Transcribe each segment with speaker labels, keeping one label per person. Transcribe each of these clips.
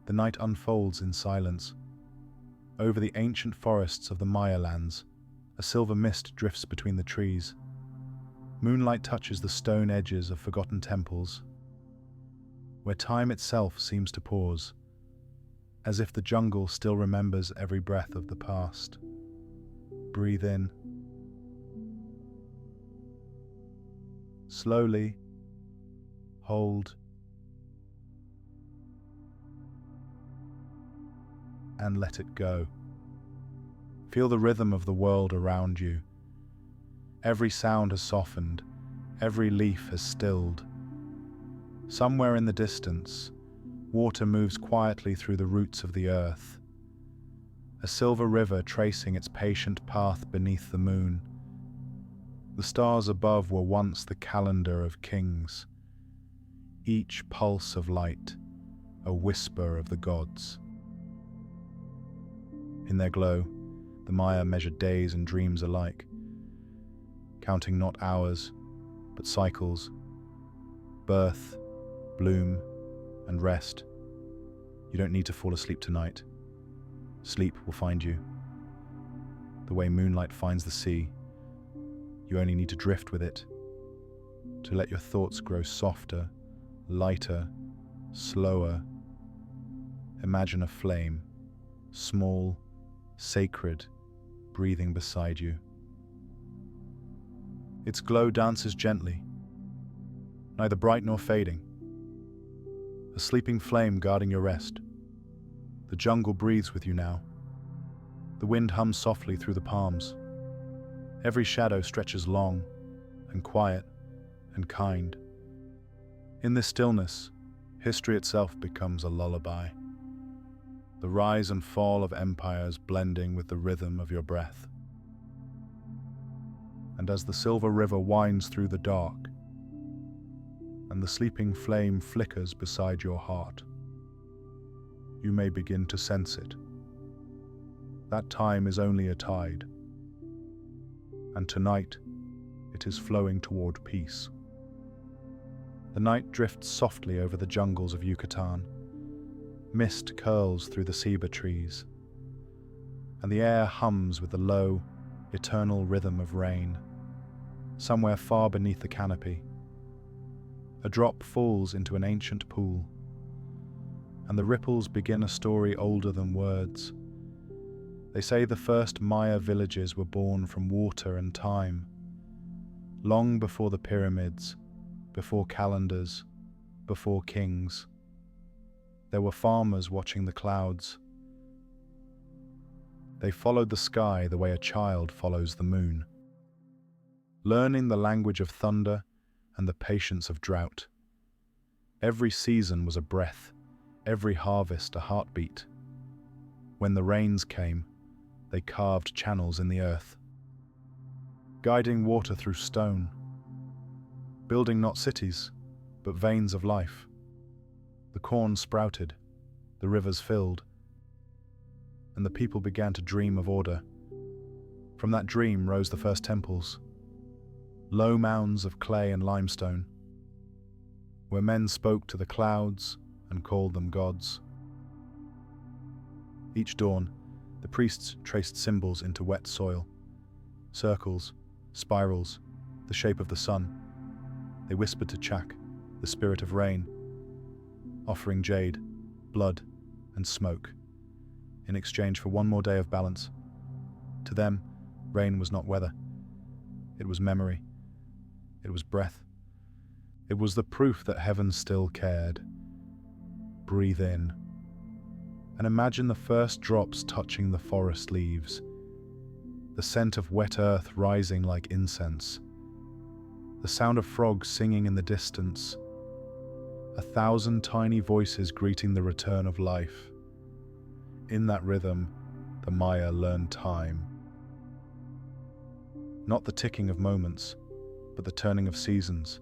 Speaker 1: The night unfolds in silence. Over the ancient forests of the Maya lands, a silver mist drifts between the trees. Moonlight touches the stone edges of forgotten temples, where time itself seems to pause, as if the jungle still remembers every breath of the past. Breathe in. Slowly. Hold. And let it go. Feel the rhythm of the world around you. Every sound has softened, every leaf has stilled. Somewhere in the distance, water moves quietly through the roots of the earth. A silver river tracing its patient path beneath the moon. The stars above were once the calendar of kings. Each pulse of light, a whisper of the gods. In their glow, the Maya measured days and dreams alike, counting not hours, but cycles, birth, bloom, and rest. You don't need to fall asleep tonight. Sleep will find you. The way moonlight finds the sea, you only need to drift with it, to let your thoughts grow softer, lighter, slower. Imagine a flame, small, sacred, breathing beside you. Its glow dances gently, neither bright nor fading. A sleeping flame guarding your rest. The jungle breathes with you now. The wind hums softly through the palms. Every shadow stretches long and quiet and kind. In this stillness, history itself becomes a lullaby. The rise and fall of empires blending with the rhythm of your breath. And as the silver river winds through the dark, and the sleeping flame flickers beside your heart, you may begin to sense it. That time is only a tide, and tonight it is flowing toward peace. The night drifts softly over the jungles of Yucatan. Mist curls through the ceiba trees, and the air hums with the low, eternal rhythm of rain. Somewhere far beneath the canopy, a drop falls into an ancient pool, and the ripples begin a story older than words. They say the first Maya villages were born from water and time, long before the pyramids, before calendars, before kings. There were farmers watching the clouds. They followed the sky the way a child follows the moon, learning the language of thunder and the patience of drought. Every season was a breath, every harvest a heartbeat. When the rains came, they carved channels in the earth, guiding water through stone, building not cities, but veins of life. The corn sprouted, the rivers filled, and the people began to dream of order. From that dream rose the first temples, low mounds of clay and limestone, where men spoke to the clouds and called them gods. Each dawn, the priests traced symbols into wet soil, circles, spirals, the shape of the sun. They whispered to Chak, the spirit of rain, offering jade, blood, and smoke, in exchange for one more day of balance. To them, rain was not weather. It was memory. It was breath. It was the proof that heaven still cared. Breathe in, and imagine the first drops touching the forest leaves, the scent of wet earth rising like incense, the sound of frogs singing in the distance, 1,000 tiny voices greeting the return of life. In that rhythm, the Maya learned time. Not the ticking of moments, but the turning of seasons.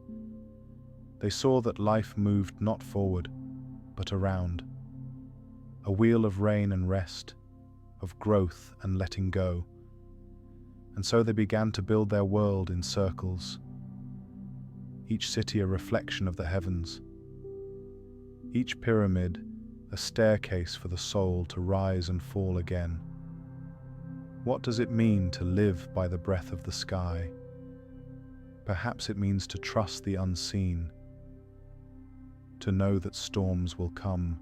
Speaker 1: They saw that life moved not forward, but around. A wheel of rain and rest, of growth and letting go. And so they began to build their world in circles, each city a reflection of the heavens, each pyramid a staircase for the soul to rise and fall again. What does it mean to live by the breath of the sky? Perhaps it means to trust the unseen, to know that storms will come,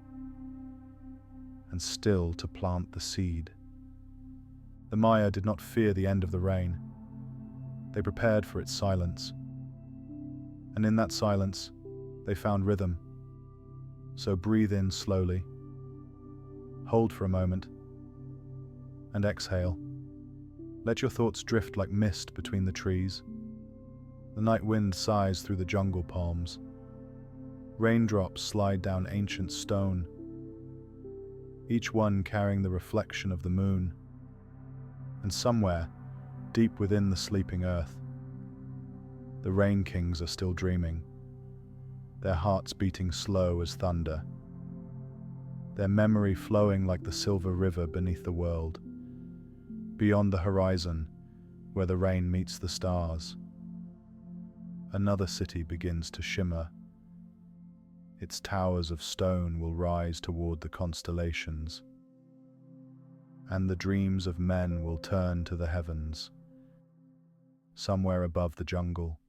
Speaker 1: and still to plant the seed. The Maya did not fear the end of the rain. They prepared for its silence. And in that silence, they found rhythm. So breathe in slowly, hold for a moment, and exhale. Let your thoughts drift like mist between the trees. The night wind sighs through the jungle palms. Raindrops slide down ancient stone, each one carrying the reflection of the moon. And somewhere, deep within the sleeping earth, the Rain Kings are still dreaming, their hearts beating slow as thunder, their memory flowing like the silver river beneath the world. Beyond the horizon, where the rain meets the stars, another city begins to shimmer. Its towers of stone will rise toward the constellations, and the dreams of men will turn to the heavens. Somewhere above the jungle,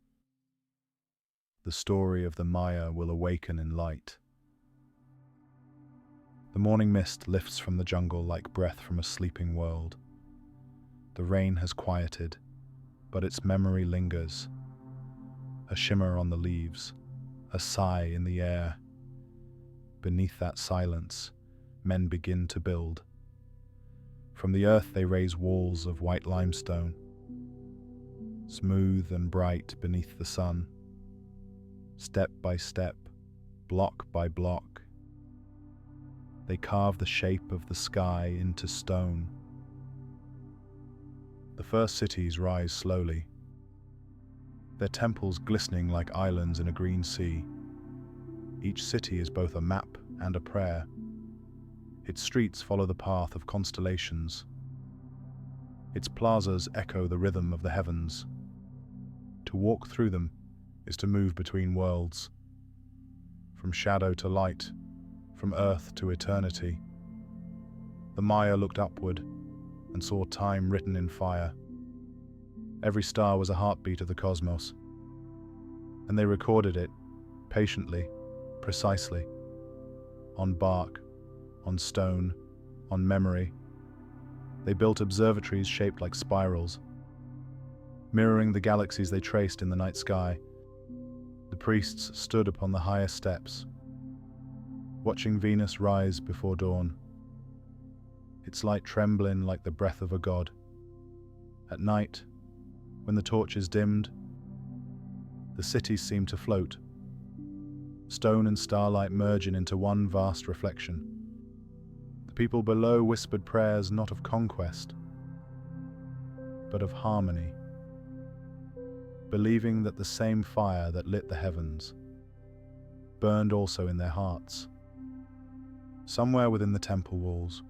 Speaker 1: the story of the Maya will awaken in light. The morning mist lifts from the jungle like breath from a sleeping world. The rain has quieted, but its memory lingers. A shimmer on the leaves, a sigh in the air. Beneath that silence, men begin to build. From the earth they raise walls of white limestone, smooth and bright beneath the sun. Step by step, block by block, they carve the shape of the sky into stone. The first cities rise slowly, their temples glistening like islands in a green sea. Each city is both a map and a prayer. Its streets follow the path of constellations. Its plazas echo the rhythm of the heavens. To walk through them is to move between worlds, from shadow to light, from earth to eternity. The Maya looked upward and saw time written in fire. Every star was a heartbeat of the cosmos, and they recorded it patiently, precisely, on bark, on stone, on memory. They built observatories shaped like spirals, mirroring the galaxies they traced in the night sky. The priests stood upon the highest steps, watching Venus rise before dawn, its light trembling like the breath of a god. At night, when the torches dimmed, the cities seemed to float, stone and starlight merging into one vast reflection. The people below whispered prayers not of conquest, but of harmony, believing that the same fire that lit the heavens burned also in their hearts. Somewhere within the temple walls,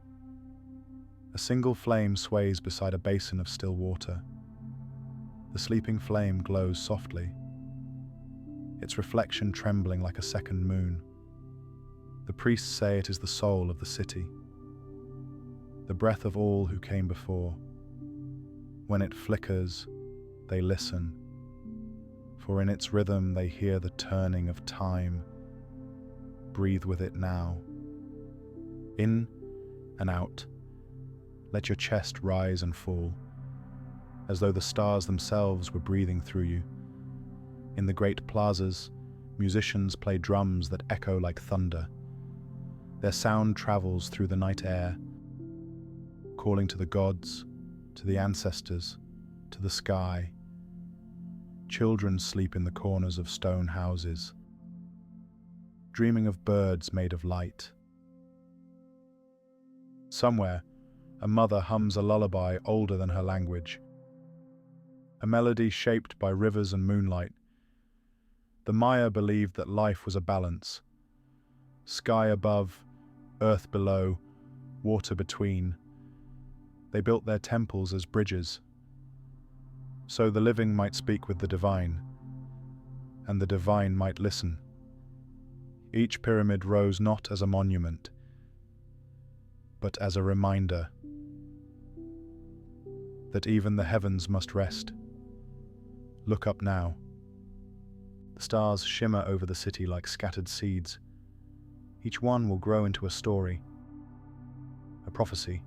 Speaker 1: a single flame sways beside a basin of still water. The sleeping flame glows softly, its reflection trembling like a second moon. The priests say it is the soul of the city, the breath of all who came before. When it flickers, they listen, for in its rhythm they hear the turning of time. Breathe with it now. In and out, let your chest rise and fall, as though the stars themselves were breathing through you. In the great plazas, musicians play drums that echo like thunder. Their sound travels through the night air, calling to the gods, to the ancestors, to the sky. Children sleep in the corners of stone houses, dreaming of birds made of light. Somewhere, a mother hums a lullaby older than her language, a melody shaped by rivers and moonlight. The Maya believed that life was a balance, sky above, earth below, water between. They built their temples as bridges, so the living might speak with the divine, and the divine might listen. Each pyramid rose not as a monument, but as a reminder that even the heavens must rest. Look up now. The stars shimmer over the city like scattered seeds. Each one will grow into a story, a prophecy,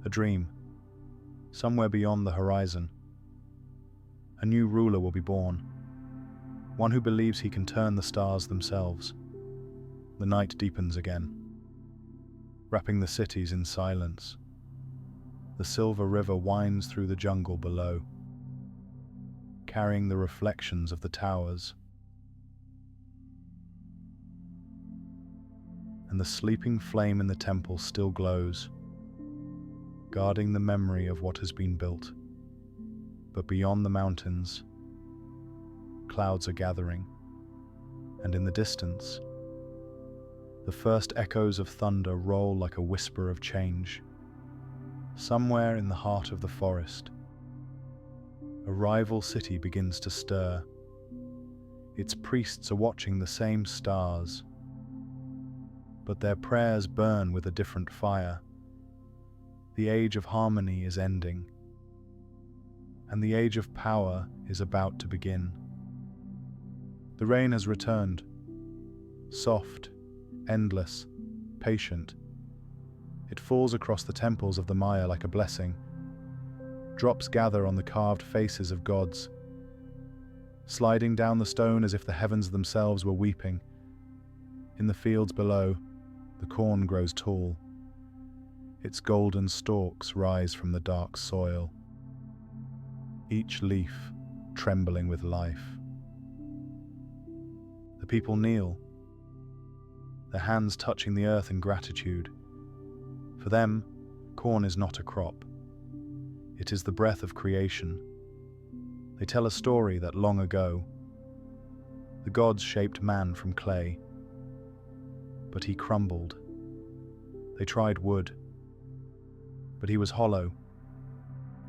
Speaker 1: a dream. Somewhere beyond the horizon, a new ruler will be born, one who believes he can turn the stars themselves. The night deepens again, wrapping the cities in silence. The silver river winds through the jungle below, carrying the reflections of the towers. And the sleeping flame in the temple still glows, guarding the memory of what has been built. But beyond the mountains, clouds are gathering, and in the distance, the first echoes of thunder roll like a whisper of change. Somewhere in the heart of the forest, a rival city begins to stir. Its priests are watching the same stars, but their prayers burn with a different fire. The age of harmony is ending, and the age of power is about to begin. The rain has returned, soft, endless, patient. It falls across the temples of the Maya like a blessing. Drops gather on the carved faces of gods, sliding down the stone as if the heavens themselves were weeping. In the fields below, the corn grows tall. Its golden stalks rise from the dark soil, each leaf trembling with life. The people kneel, their hands touching the earth in gratitude. For them, corn is not a crop. It is the breath of creation. They tell a story that long ago, the gods shaped man from clay, but he crumbled. They tried wood, but he was hollow.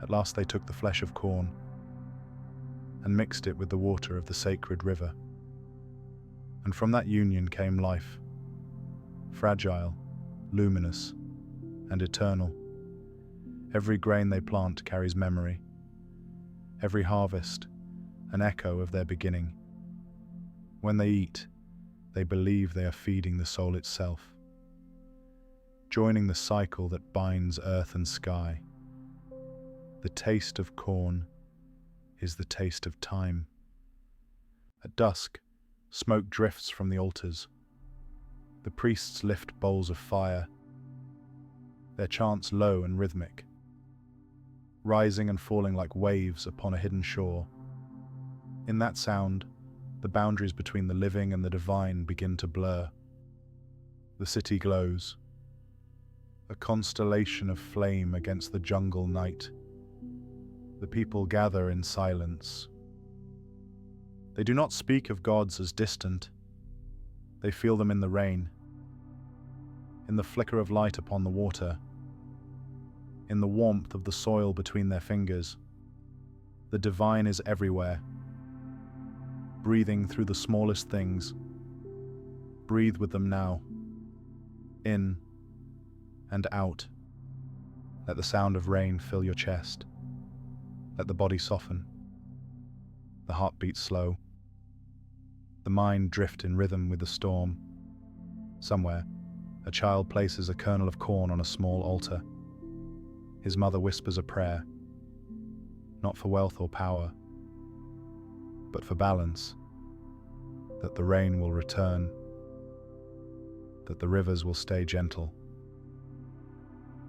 Speaker 1: At last they took the flesh of corn and mixed it with the water of the sacred river. And from that union came life, fragile, luminous, and eternal. Every grain they plant carries memory, every harvest an echo of their beginning. When they eat, they believe they are feeding the soul itself, joining the cycle that binds earth and sky. The taste of corn is the taste of time. At dusk, smoke drifts from the altars. The priests lift bowls of fire, their chants low and rhythmic, rising and falling like waves upon a hidden shore. In that sound, the boundaries between the living and the divine begin to blur. The city glows, a constellation of flame against the jungle night. The people gather in silence. They do not speak of gods as distant. They feel them in the rain, in the flicker of light upon the water, in the warmth of the soil between their fingers. The divine is everywhere, breathing through the smallest things. Breathe with them now, in and out. Let the sound of rain fill your chest. Let the body soften, the heart beat slow, the mind drift in rhythm with the storm. Somewhere, a child places a kernel of corn on a small altar. His mother whispers a prayer, not for wealth or power, but for balance, that the rain will return, that the rivers will stay gentle,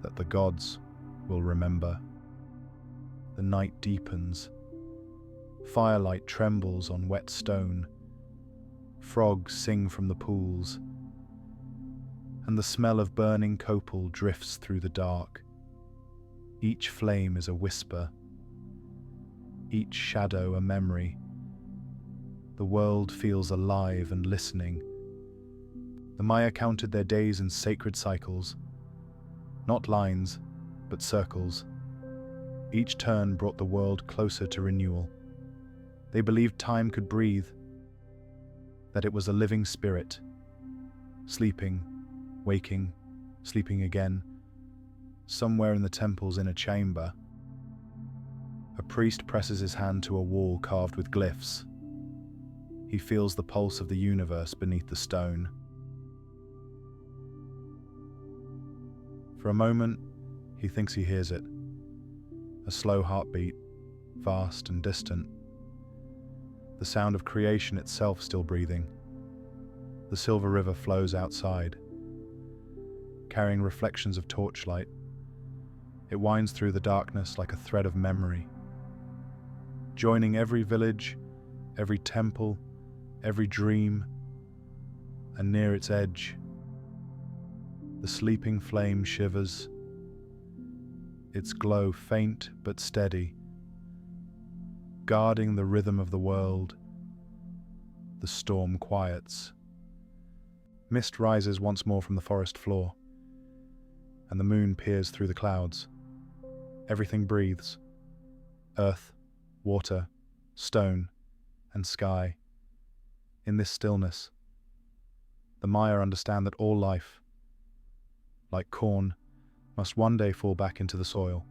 Speaker 1: that the gods will remember. The night deepens. Firelight trembles on wet stone. Frogs sing from the pools, and the smell of burning copal drifts through the dark. Each flame is a whisper, each shadow a memory. The world feels alive and listening. The Maya counted their days in sacred cycles, not lines, but circles. Each turn brought the world closer to renewal. They believed time could breathe, that it was a living spirit, sleeping, waking, sleeping again, Somewhere in the temple's inner chamber, a priest presses his hand to a wall carved with glyphs. He feels the pulse of the universe beneath the stone. For a moment, he thinks he hears it. A slow heartbeat, vast and distant. The sound of creation itself still breathing. The silver river flows outside, carrying reflections of torchlight. It winds through the darkness like a thread of memory, joining every village, every temple, every dream, and near its edge, the sleeping flame shivers, its glow faint but steady, guarding the rhythm of the world. The storm quiets. Mist rises once more from the forest floor, and the moon peers through the clouds. Everything breathes. Earth, water, stone, and sky. In this stillness, the Maya understand that all life, like corn, must one day fall back into the soil,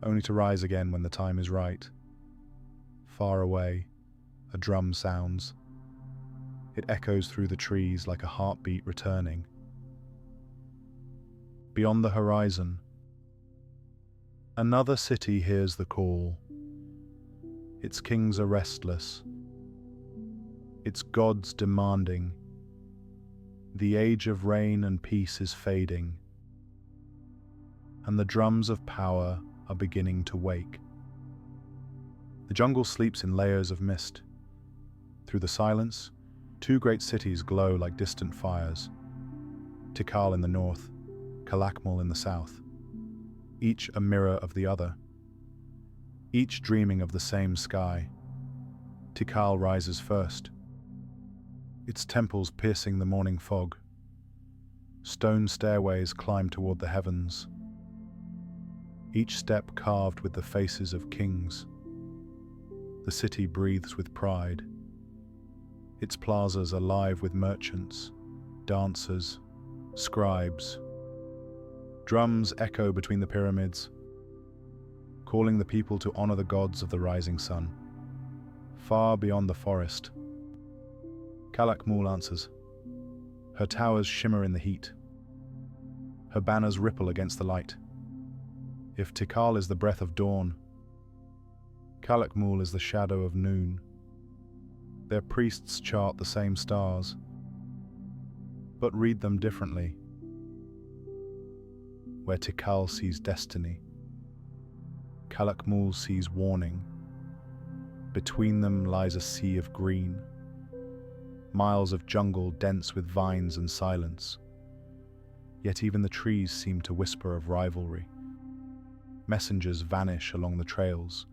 Speaker 1: only to rise again when the time is right. Far away, a drum sounds. It echoes through the trees like a heartbeat returning. Beyond the horizon, another city hears the call. Its kings are restless, its gods demanding. The age of rain and peace is fading, and the drums of power are beginning to wake. The jungle sleeps in layers of mist. Through the silence, two great cities glow like distant fires. Tikal in the north, Calakmul in the south, each a mirror of the other, each dreaming of the same sky. Tikal rises first, its temples piercing the morning fog. Stone stairways climb toward the heavens, each step carved with the faces of kings. The city breathes with pride. Its plazas are alive with merchants, dancers, scribes. Drums echo between the pyramids, calling the people to honor the gods of the rising sun. Far beyond the forest, Calakmul answers. Her towers shimmer in the heat. Her banners ripple against the light. If Tikal is the breath of dawn, Calakmul is the shadow of noon. Their priests chart the same stars, but read them differently. Where Tikal sees destiny, Calakmul sees warning. Between them lies a sea of green, miles of jungle dense with vines and silence. Yet even the trees seem to whisper of rivalry. Messengers vanish along the trails.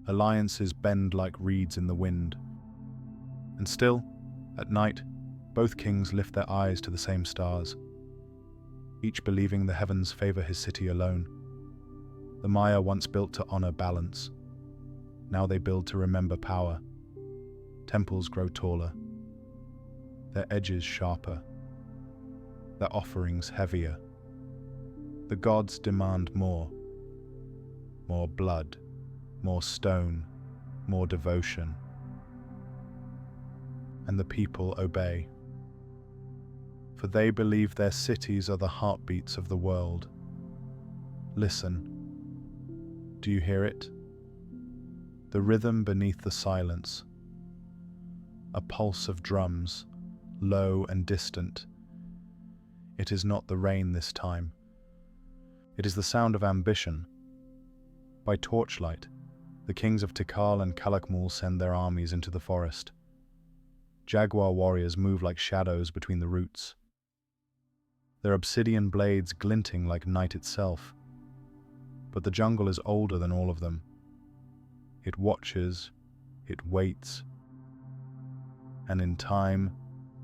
Speaker 1: Alliances bend like reeds in the wind. And still, at night, both kings lift their eyes to the same stars, each believing the heavens favor his city alone. The Maya once built to honor balance. Now they build to remember power. Temples grow taller, their edges sharper, their offerings heavier. The gods demand more blood, more stone, more devotion. And the people obey. For they believe their cities are the heartbeats of the world. Listen. Do you hear it? The rhythm beneath the silence. A pulse of drums, low and distant. It is not the rain this time. It is the sound of ambition. By torchlight, the kings of Tikal and Calakmul send their armies into the forest. Jaguar warriors move like shadows between the roots, their obsidian blades glinting like night itself. But the jungle is older than all of them. It watches, it waits, and in time,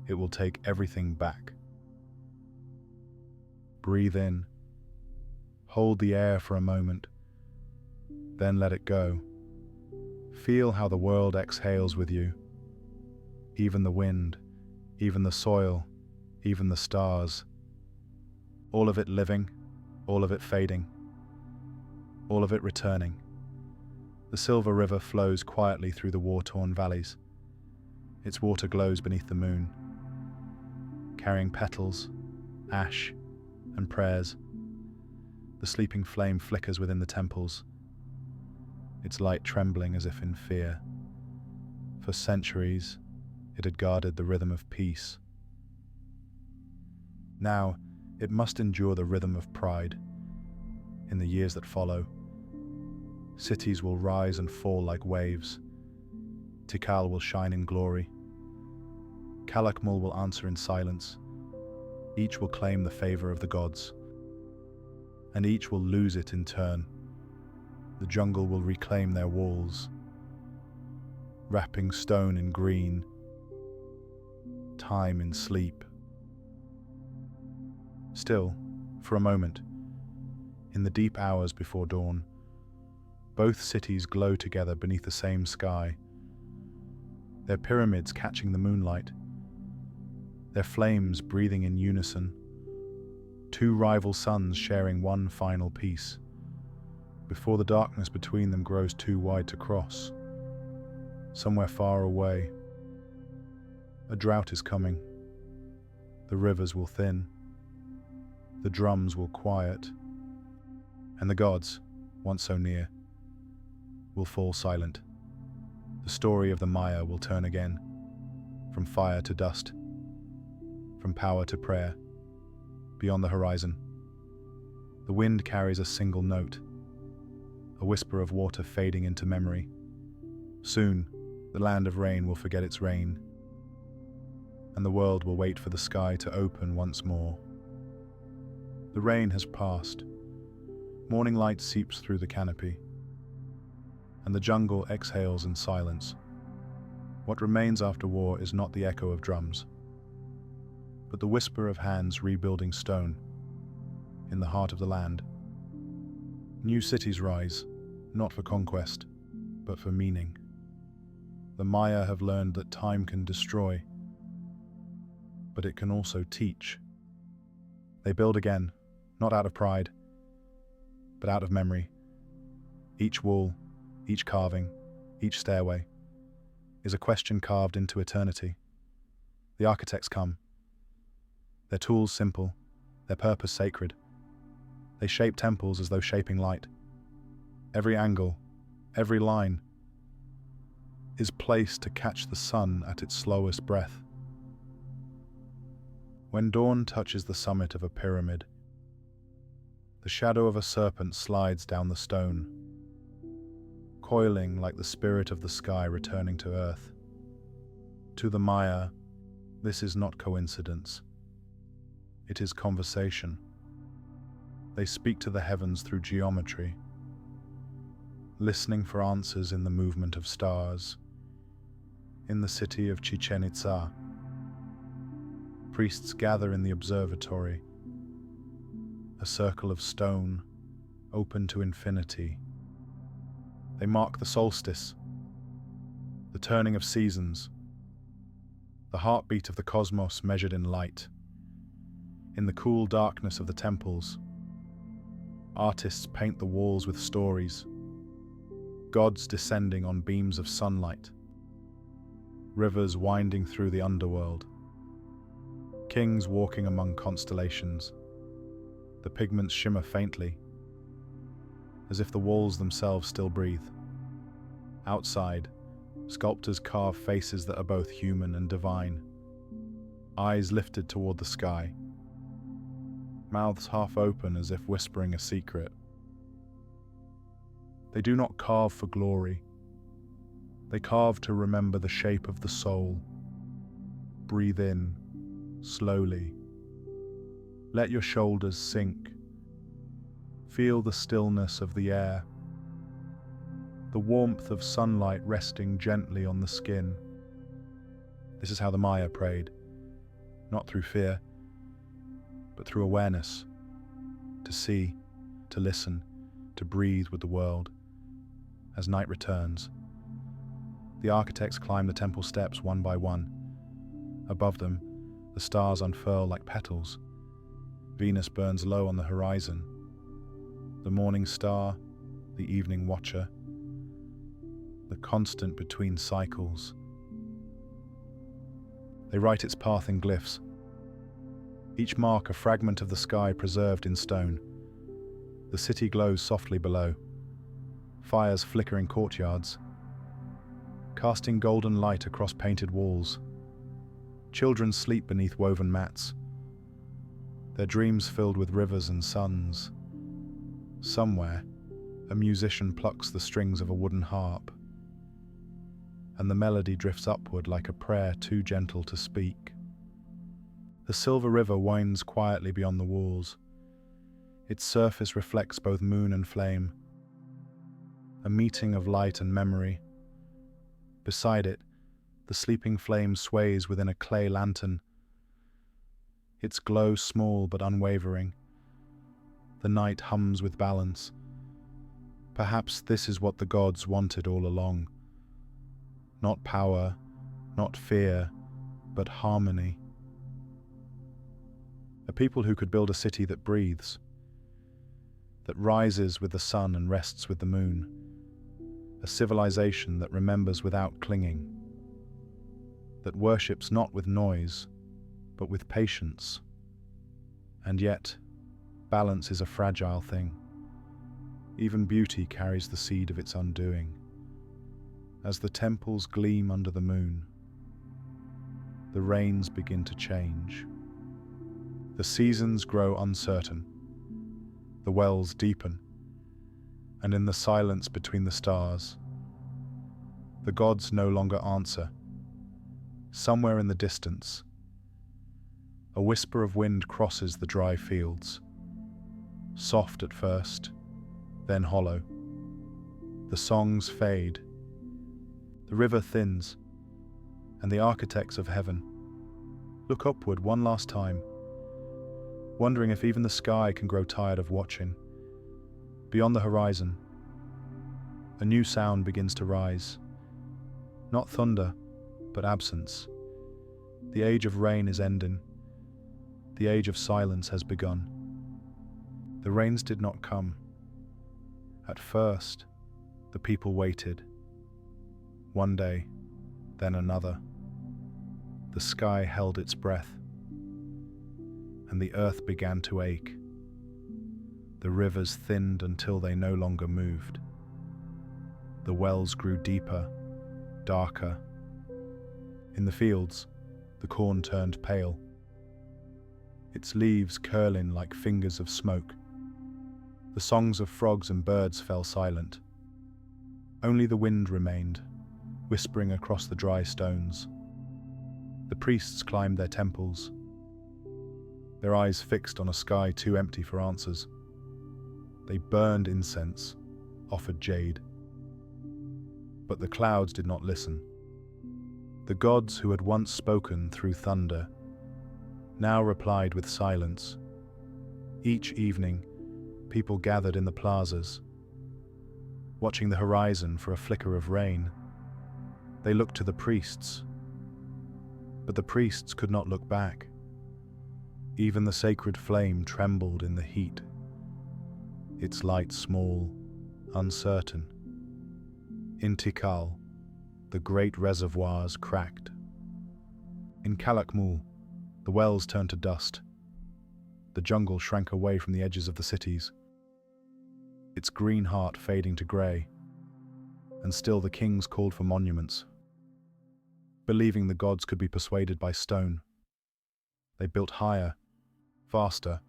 Speaker 1: it will take everything back. Breathe in, hold the air for a moment, then let it go. Feel how the world exhales with you. Even the wind, even the soil, even the stars. All of it living, all of it fading, all of it returning. The silver river flows quietly through the war-torn valleys. Its water glows beneath the moon, carrying petals, ash, and prayers. The sleeping flame flickers within the temples, its light trembling as if in fear. For centuries, it had guarded the rhythm of peace. Now, it must endure the rhythm of pride. In the years that follow, cities will rise and fall like waves. Tikal will shine in glory. Calakmul will answer in silence. Each will claim the favor of the gods, and each will lose it in turn. The jungle will reclaim their walls, wrapping stone in green, time in sleep. Still, for a moment, in the deep hours before dawn, both cities glow together beneath the same sky, their pyramids catching the moonlight, their flames breathing in unison, two rival suns sharing one final peace, before the darkness between them grows too wide to cross. Somewhere far away, a drought is coming. The rivers will thin, the drums will quiet, and the gods, once so near, will fall silent. The story of the Maya will turn again, from fire to dust, from power to prayer. Beyond the horizon, the wind carries a single note, a whisper of water fading into memory. Soon, the land of rain will forget its rain, and the world will wait for the sky to open once more. The rain has passed. Morning light seeps through the canopy, and the jungle exhales in silence. What remains after war is not the echo of drums, but the whisper of hands rebuilding stone in the heart of the land. New cities rise, not for conquest, but for meaning. The Maya have learned that time can destroy, but it can also teach. They build again, not out of pride, but out of memory. Each wall, each carving, each stairway is a question carved into eternity. The architects come, their tools simple, their purpose sacred. They shape temples as though shaping light. Every angle, every line is placed to catch the sun at its slowest breath. When dawn touches the summit of a pyramid, the shadow of a serpent slides down the stone, coiling like the spirit of the sky returning to earth. To the Maya, this is not coincidence. It is conversation. They speak to the heavens through geometry, listening for answers in the movement of stars. In the city of Chichen Itza, priests gather in the observatory, a circle of stone, open to infinity. They mark the solstice, the turning of seasons, the heartbeat of the cosmos measured in light. In the cool darkness of the temples, artists paint the walls with stories, gods descending on beams of sunlight, rivers winding through the underworld, kings walking among constellations. The pigments shimmer faintly, as if the walls themselves still breathe. Outside, sculptors carve faces that are both human and divine, eyes lifted toward the sky, mouths half open as if whispering a secret. They do not carve for glory. They carve to remember the shape of the soul. Breathe in, slowly. Let your shoulders sink. Feel the stillness of the air, the warmth of sunlight resting gently on the skin. This is how the Maya prayed, not through fear, but through awareness, to see, to listen, to breathe with the world. As night returns, the architects climb the temple steps one by one. Above them, the stars unfurl like petals. Venus burns low on the horizon, The morning star, the evening watcher, the constant between cycles. They write its path in glyphs, each mark a fragment of the sky preserved in stone. The city glows softly below, fires flicker in courtyards, casting golden light across painted walls. Children sleep beneath woven mats, their dreams filled with rivers and suns. Somewhere, a musician plucks the strings of a wooden harp, and the melody drifts upward like a prayer too gentle to speak. The silver river winds quietly beyond the walls. Its surface reflects both moon and flame, a meeting of light and memory. Beside it, the sleeping flame sways within a clay lantern, its glow small but unwavering. The night hums with balance. Perhaps this is what the gods wanted all along. Not power, not fear, but harmony. A people who could build a city that breathes, that rises with the sun and rests with the moon. A civilization that remembers without clinging, that worships not with noise, but with patience. And yet, balance is a fragile thing. Even beauty carries the seed of its undoing. As the temples gleam under the moon, the rains begin to change. The seasons grow uncertain, the wells deepen, and in the silence between the stars, the gods no longer answer. Somewhere in the distance, a whisper of wind crosses the dry fields, soft at first, then hollow. The songs fade, the river thins, and the architects of heaven look upward one last time, wondering if even the sky can grow tired of watching. Beyond the horizon, a new sound begins to rise. Not thunder, but absence. The age of rain is ending. The age of silence has begun. The rains did not come. At first, the people waited. One day, then another. The sky held its breath, and the earth began to ache. The rivers thinned until they no longer moved. The wells grew deeper, darker. In the fields, the corn turned pale, its leaves curling like fingers of smoke. The songs of frogs and birds fell silent. Only the wind remained, whispering across the dry stones. The priests climbed their temples, their eyes fixed on a sky too empty for answers. They burned incense, offered jade. But the clouds did not listen. The gods who had once spoken through thunder now replied with silence. Each evening, people gathered in the plazas, watching the horizon for a flicker of rain. They looked to the priests, but the priests could not look back. Even the sacred flame trembled in the heat, its light small, uncertain. In Tikal, the great reservoirs cracked. In Calakmul, the wells turned to dust. The jungle shrank away from the edges of the cities, its green heart fading to grey. And still the kings called for monuments, believing the gods could be persuaded by stone. They built higher, faster,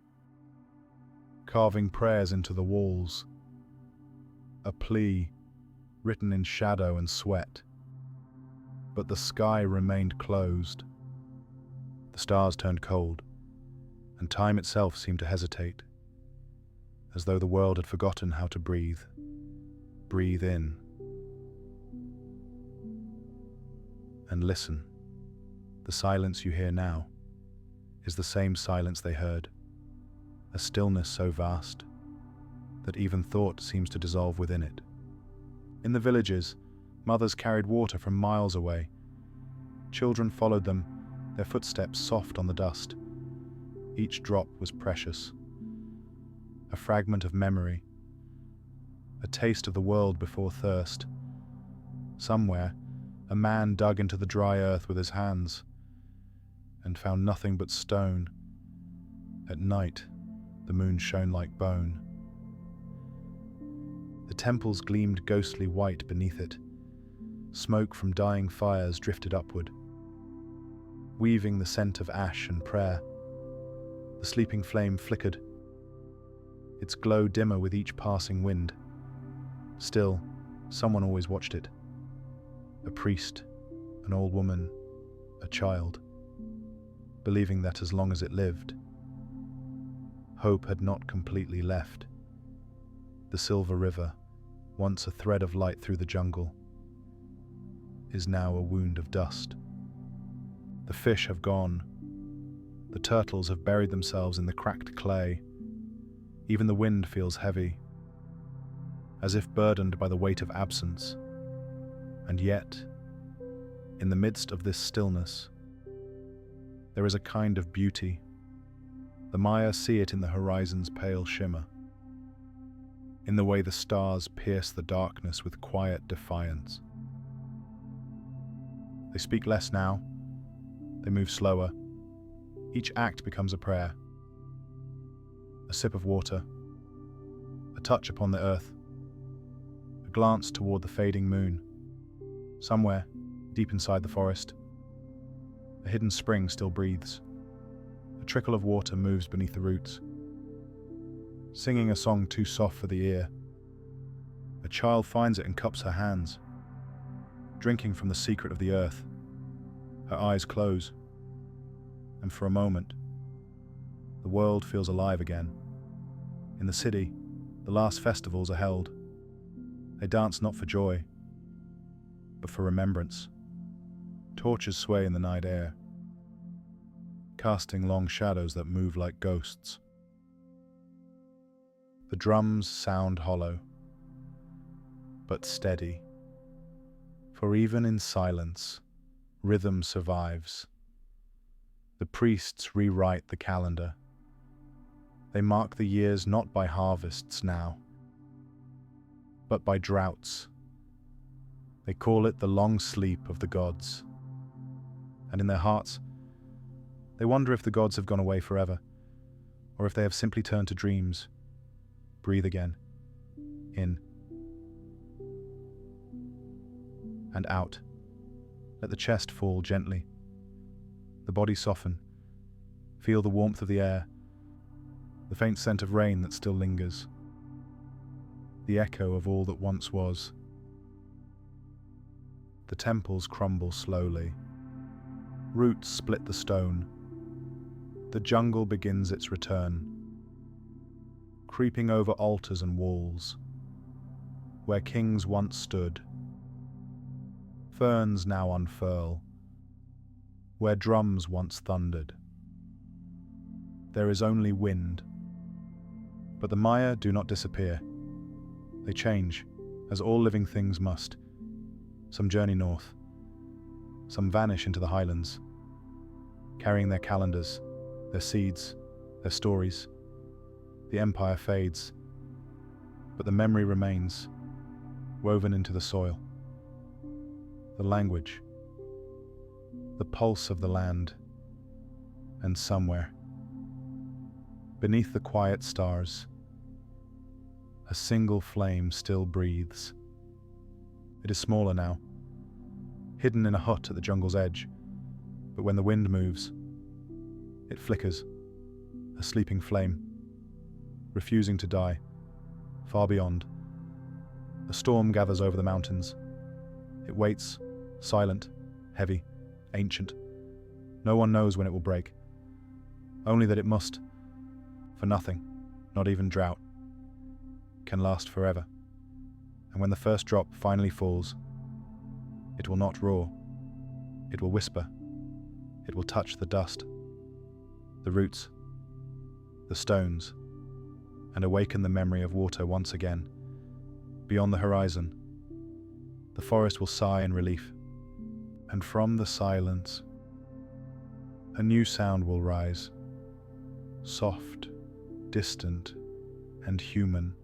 Speaker 1: carving prayers into the walls, a plea written in shadow and sweat. But the sky remained closed. The stars turned cold, and time itself seemed to hesitate, as though the world had forgotten how to breathe. Breathe in. And listen. The silence you hear now is the same silence they heard, a stillness so vast that even thought seems to dissolve within it. In the villages, mothers carried water from miles away. Children followed them, their footsteps soft on the dust. Each drop was precious, a fragment of memory a taste of the world before thirst. Somewhere, a man dug into the dry earth with his hands and found nothing but stone. At night, the moon shone like bone. The temples gleamed ghostly white beneath it. Smoke from dying fires drifted upward, weaving the scent of ash and prayer. The sleeping flame flickered, its glow dimmer with each passing wind. Still, someone always watched it. A priest, an old woman, a child, believing that as long as it lived, hope had not completely left. The silver river, once a thread of light through the jungle, is now a wound of dust. The fish have gone. The turtles have buried themselves in the cracked clay. Even the wind feels heavy, as if burdened by the weight of absence. And yet, in the midst of this stillness, there is a kind of beauty. The Maya see it in the horizon's pale shimmer, in the way the stars pierce the darkness with quiet defiance. They speak less now. They move slower. Each act becomes a prayer. A sip of water, a touch upon the earth, a glance toward the fading moon. Somewhere, deep inside the forest, a hidden spring still breathes. A trickle of water moves beneath the roots, singing a song too soft for the ear. A child finds it and cups her hands, drinking from the secret of the earth. Her eyes close, and for a moment, the world feels alive again. In the city, the last festivals are held. They dance not for joy, but for remembrance. Torches sway in the night air, casting long shadows that move like ghosts. The drums sound hollow, but steady, for even in silence, rhythm survives. The priests rewrite the calendar. They mark the years not by harvests now, but by droughts. They call it the long sleep of the gods. And in their hearts, they wonder if the gods have gone away forever, or if they have simply turned to dreams. Breathe again. In. And out. Let the chest fall gently. The body soften. Feel the warmth of the air, the faint scent of rain that still lingers, the echo of all that once was. The temples crumble slowly. Roots split the stone. The jungle begins its return, creeping over altars and walls, where kings once stood. Ferns now unfurl, where drums once thundered. There is only wind. But the Maya do not disappear. They change, as all living things must. Some journey north. Some vanish into the highlands, carrying their calendars, their seeds, their stories. The empire fades, but the memory remains, woven into the soil. The language, the pulse of the land, and somewhere, beneath the quiet stars, a single flame still breathes. It is smaller now, hidden in a hut at the jungle's edge, but when the wind moves, it flickers, a sleeping flame, refusing to die, far beyond. A storm gathers over the mountains. It waits, silent, heavy, ancient. No one knows when it will break, only that it must, for nothing, not even drought, can last forever. And when the first drop finally falls, it will not roar, it will whisper, it will touch the dust, the roots, the stones, and awaken the memory of water once again. Beyond the horizon, the forest will sigh in relief, and from the silence, a new sound will rise, soft, distant, and human.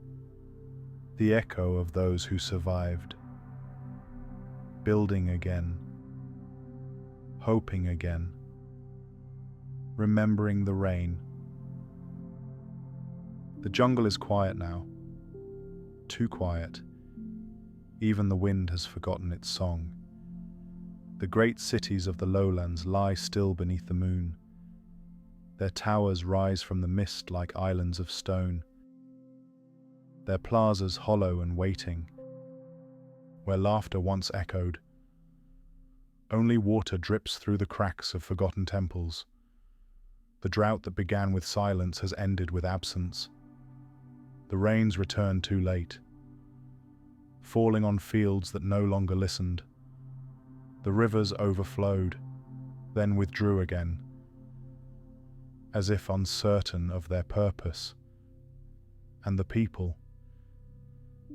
Speaker 1: the echo of those who survived, building again, hoping again, remembering the rain. The jungle is quiet now, too quiet. Even the wind has forgotten its song. The great cities of the lowlands lie still beneath the moon. Their towers rise from the mist like islands of stone. Their plazas hollow and waiting, where laughter once echoed. Only water drips through the cracks of forgotten temples. The drought that began with silence has ended with absence. The rains returned too late, falling on fields that no longer listened. The rivers overflowed, then withdrew again, as if uncertain of their purpose. And the people,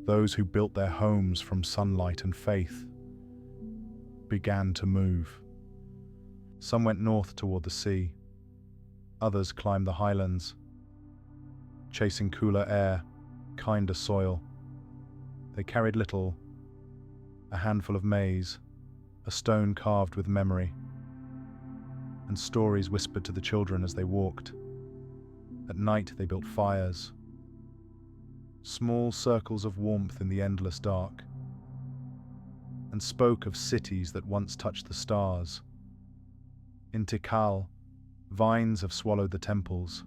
Speaker 1: those who built their homes from sunlight and faith, began to move. Some went north toward the sea, others climbed the highlands, chasing cooler air, kinder soil. They carried little, a handful of maize, a stone carved with memory, and stories whispered to the children as they walked. At night they built fires, small circles of warmth in the endless dark, and spoke of cities that once touched the stars. In Tikal, vines have swallowed the temples.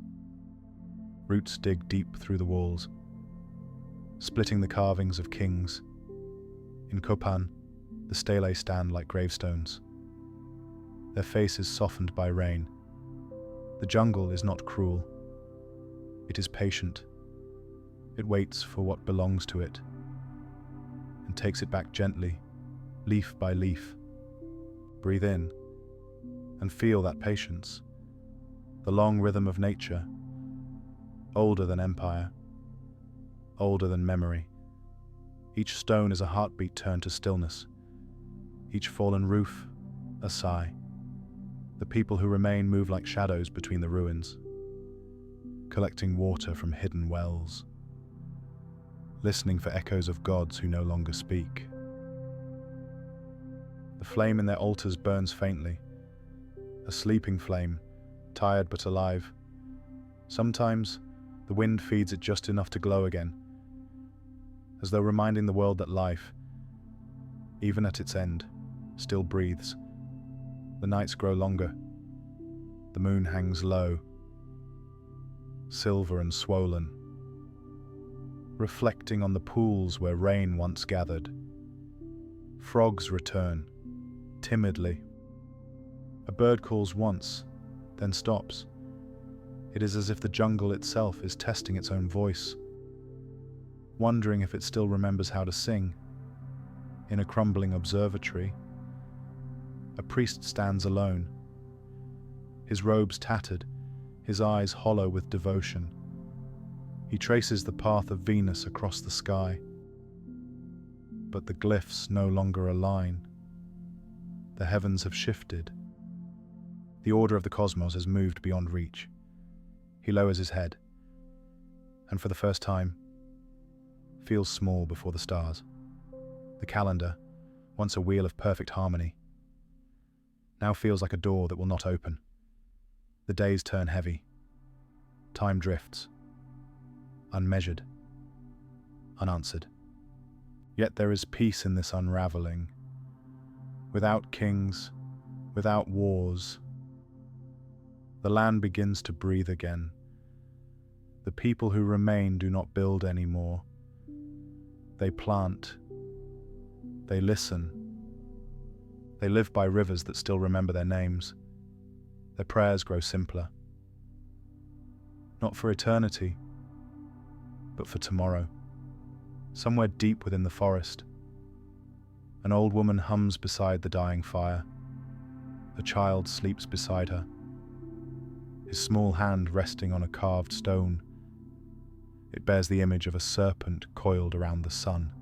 Speaker 1: Roots dig deep through the walls, splitting the carvings of kings. In Kopan, the stelae stand like gravestones, their faces softened by rain. The jungle is not cruel. It is patient. It waits for what belongs to it and takes it back gently, leaf by leaf. Breathe in and feel that patience, the long rhythm of nature, older than empire, older than memory. Each stone is a heartbeat turned to stillness, each fallen roof a sigh. The people who remain move like shadows between the ruins, collecting water from hidden wells, listening for echoes of gods who no longer speak. The flame in their altars burns faintly, a sleeping flame, tired but alive. Sometimes the wind feeds it just enough to glow again, as though reminding the world that life, even at its end, still breathes. The nights grow longer. The moon hangs low, silver and swollen, reflecting on the pools where rain once gathered. Frogs return, timidly. A bird calls once, then stops. It is as if the jungle itself is testing its own voice, wondering if it still remembers how to sing. In a crumbling observatory, a priest stands alone, his robes tattered, his eyes hollow with devotion. He traces the path of Venus across the sky, but the glyphs no longer align. The heavens have shifted. The order of the cosmos has moved beyond reach. He lowers his head, and for the first time, feels small before the stars. The calendar, once a wheel of perfect harmony, now feels like a door that will not open. The days turn heavy. Time drifts, unmeasured, unanswered. Yet there is peace in this unraveling. Without kings, without wars, the land begins to breathe again. The people who remain do not build anymore. They plant. They listen. They live by rivers that still remember their names. Their prayers grow simpler. Not for eternity, but for tomorrow. Somewhere deep within the forest, an old woman hums beside the dying fire. A child sleeps beside her, his small hand resting on a carved stone. It bears the image of a serpent coiled around the sun.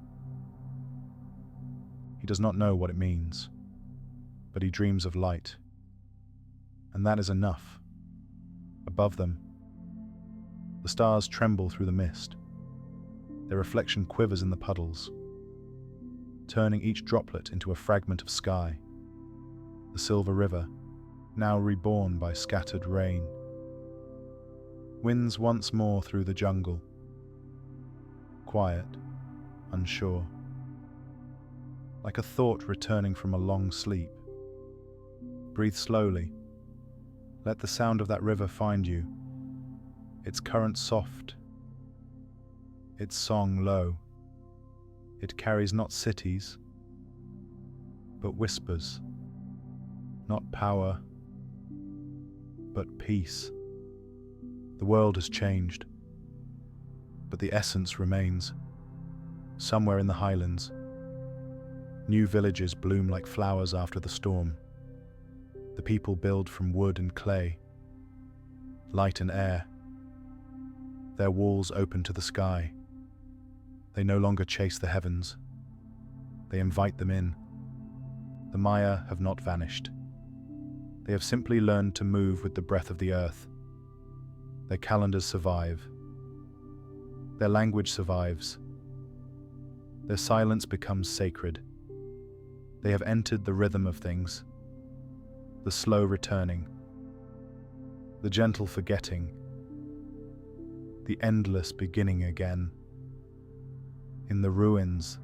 Speaker 1: He does not know what it means, but he dreams of light, and that is enough. Above them, the stars tremble through the mist. Their reflection quivers in the puddles, turning each droplet into a fragment of sky. The silver river, now reborn by scattered rain, winds once more through the jungle, quiet, unsure, like a thought returning from a long sleep. Breathe slowly. Let the sound of that river find you, its current soft, its song low. It carries not cities, but whispers, not power, but peace. The world has changed, but the essence remains. Somewhere in the highlands, new villages bloom like flowers after the storm. The people build from wood and clay, light and air. Their walls open to the sky. They no longer chase the heavens. They invite them in. The Maya have not vanished. They have simply learned to move with the breath of the earth. Their calendars survive. Their language survives. Their silence becomes sacred. They have entered the rhythm of things, the slow returning, the gentle forgetting, the endless beginning again. In the ruins,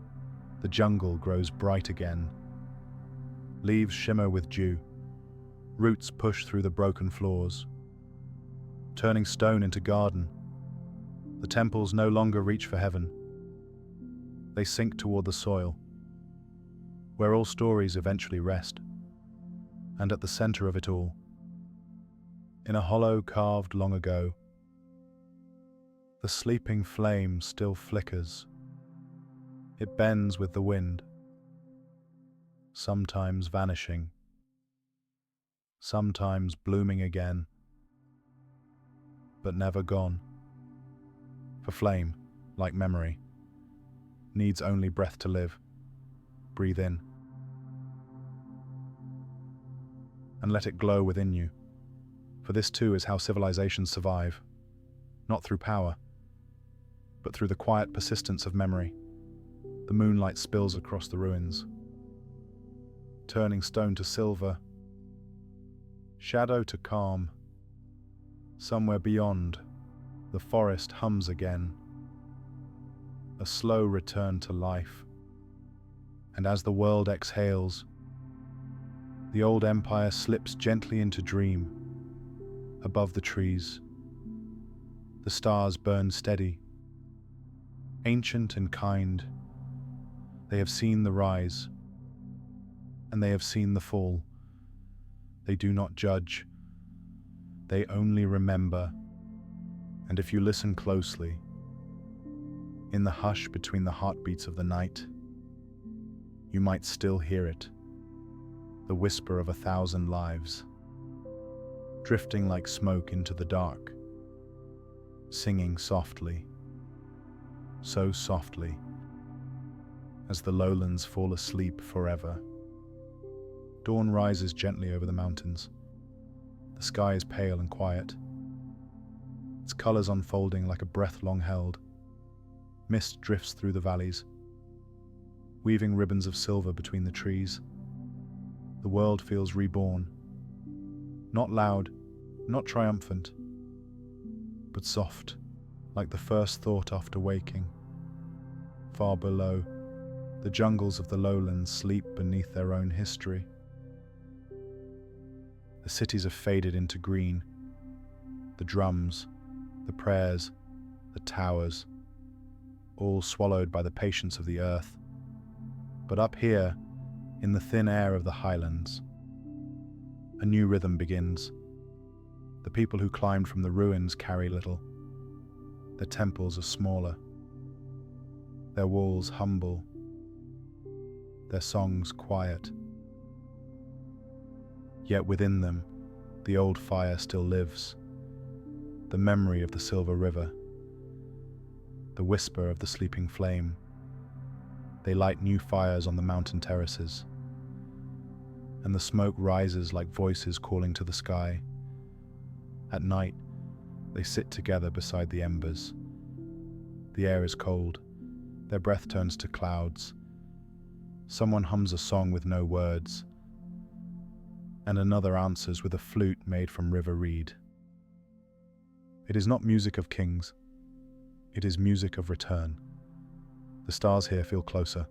Speaker 1: the jungle grows bright again. Leaves shimmer with dew. Roots push through the broken floors, turning stone into garden. The temples no longer reach for heaven. They sink toward the soil, where all stories eventually rest. And at the center of it all, in a hollow carved long ago, the sleeping flame still flickers. It bends with the wind, sometimes vanishing, sometimes blooming again, but never gone. For flame, like memory, needs only breath to live. Breathe in, and let it glow within you. For this too is how civilizations survive, not through power, but through the quiet persistence of memory. The moonlight spills across the ruins, turning stone to silver, shadow to calm. Somewhere beyond, the forest hums again, a slow return to life. And as the world exhales, the old empire slips gently into dream. Above the trees, the stars burn steady, ancient and kind. They have seen the rise, and they have seen the fall. They do not judge, they only remember. And if you listen closely, in the hush between the heartbeats of the night, you might still hear it, the whisper of 1,000 lives, drifting like smoke into the dark, singing softly, so softly, as the lowlands fall asleep forever. Dawn rises gently over the mountains. The sky is pale and quiet, its colors unfolding like a breath long held. Mist drifts through the valleys, weaving ribbons of silver between the trees. The world feels reborn, not loud, not triumphant, but soft, like the first thought after waking. Far below, the jungles of the lowlands sleep beneath their own history. The cities have faded into green. The drums, the prayers, the towers, all swallowed by the patience of the earth. But up here, in the thin air of the highlands, a new rhythm begins. The people who climbed from the ruins carry little. Their temples are smaller, their walls humble, their songs quiet. Yet within them, the old fire still lives, the memory of the silver river, the whisper of the sleeping flame. They light new fires on the mountain terraces, and the smoke rises like voices calling to the sky. At night, they sit together beside the embers. The air is cold, Their breath turns to clouds. Someone hums a song with no words, and another answers with a flute made from river reed. It is not music of kings. It is music of return. The stars here feel closer,